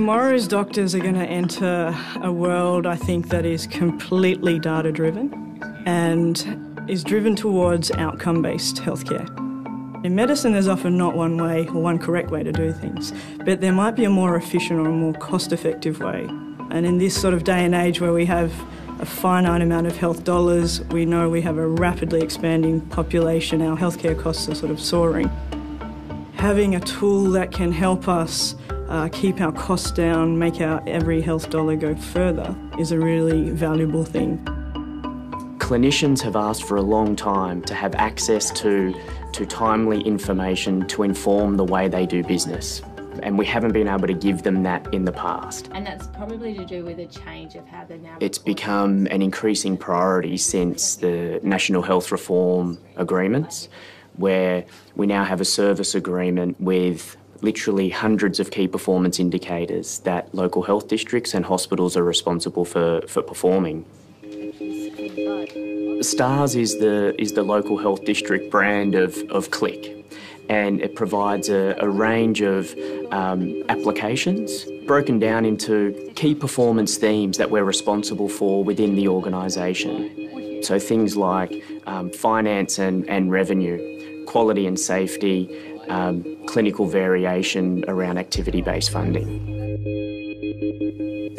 Tomorrow's doctors are going to enter a world, I think, that is completely data-driven and is driven towards outcome-based healthcare. In medicine, there's often not one way or one correct way to do things, but there might be a more efficient or a more cost-effective way. And in this sort of day and age where we have a finite amount of health dollars, we know we have a rapidly expanding population, our healthcare costs are sort of soaring. Having a tool that can help us keep our costs down, make our every health dollar go further is a really valuable thing. Clinicians have asked for a long time to have access to timely information to inform the way they do business. And we haven't been able to give them that in the past. And that's probably to do with a change of how they're now... It's become an increasing priority since the National Health Reform agreements, where we now have a service agreement with literally hundreds of key performance indicators that local health districts and hospitals are responsible for performing. STARS is the local health district brand of Qlik, and it provides a range of applications broken down into key performance themes that we're responsible for within the organisation. So things like finance and revenue, quality and safety, clinical variation around activity-based funding.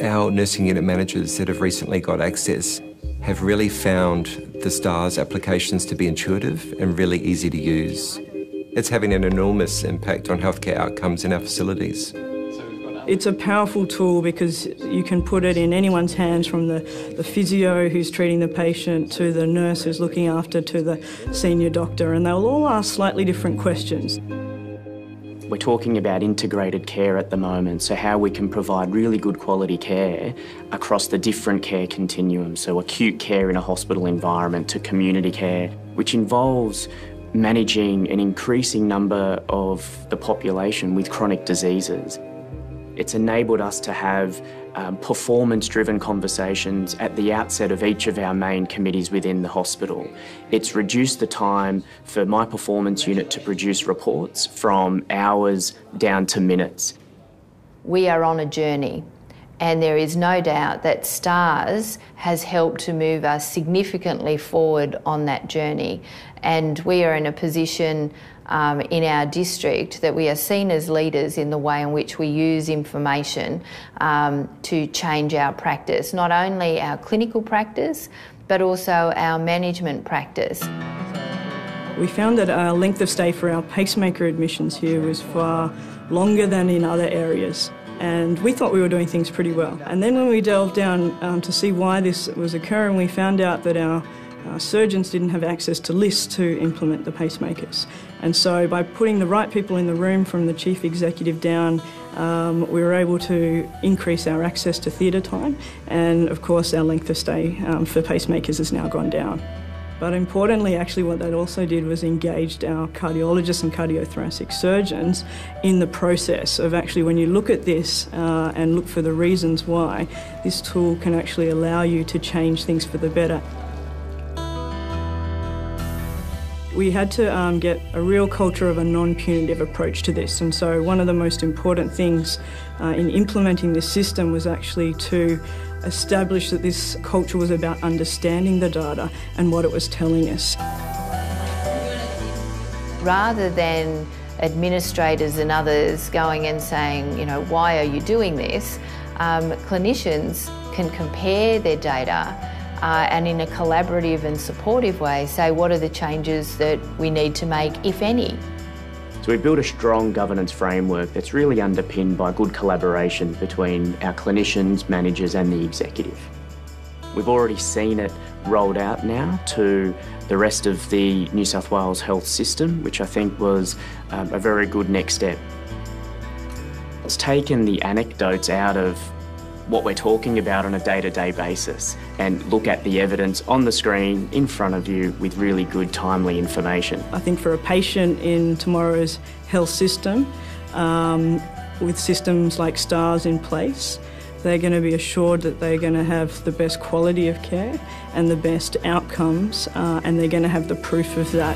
Our nursing unit managers that have recently got access have really found the STARS applications to be intuitive and really easy to use. It's having an enormous impact on healthcare outcomes in our facilities. It's a powerful tool because you can put it in anyone's hands, from the physio who's treating the patient to the nurse who's looking after to the senior doctor, and they'll all ask slightly different questions. We're talking about integrated care at the moment, so how we can provide really good quality care across the different care continuums, so acute care in a hospital environment to community care, which involves managing an increasing number of the population with chronic diseases. It's enabled us to have performance-driven conversations at the outset of each of our main committees within the hospital. It's reduced the time for my performance unit to produce reports from hours down to minutes. We are on a journey, and there is no doubt that STARS has helped to move us significantly forward on that journey. And we are in a position in our district that we are seen as leaders in the way in which we use information to change our practice, not only our clinical practice, but also our management practice. We found that our length of stay for our pacemaker admissions here was far longer than in other areas, and we thought we were doing things pretty well. And then when we delved down to see why this was occurring, we found out that our surgeons didn't have access to lists to implement the pacemakers. And so by putting the right people in the room from the chief executive down, we were able to increase our access to theatre time, and of course our length of stay for pacemakers has now gone down. But importantly, actually what that also did was engaged our cardiologists and cardiothoracic surgeons in the process of actually, when you look at this and look for the reasons why, this tool can actually allow you to change things for the better. We had to get a real culture of a non-punitive approach to this, and so one of the most important things in implementing this system was actually to establish that this culture was about understanding the data and what it was telling us. Rather than administrators and others going and saying, you know, why are you doing this, clinicians can compare their data and in a collaborative and supportive way say what are the changes that we need to make, if any. So we've built a strong governance framework that's really underpinned by good collaboration between our clinicians, managers and the executive. We've already seen it rolled out now to the rest of the New South Wales health system, which I think was a very good next step. It's taken the anecdotes out of what we're talking about on a day-to-day basis and look at the evidence on the screen in front of you with really good, timely information. I think for a patient in tomorrow's health system, with systems like STARS in place, they're going to be assured that they're going to have the best quality of care and the best outcomes, and they're going to have the proof of that.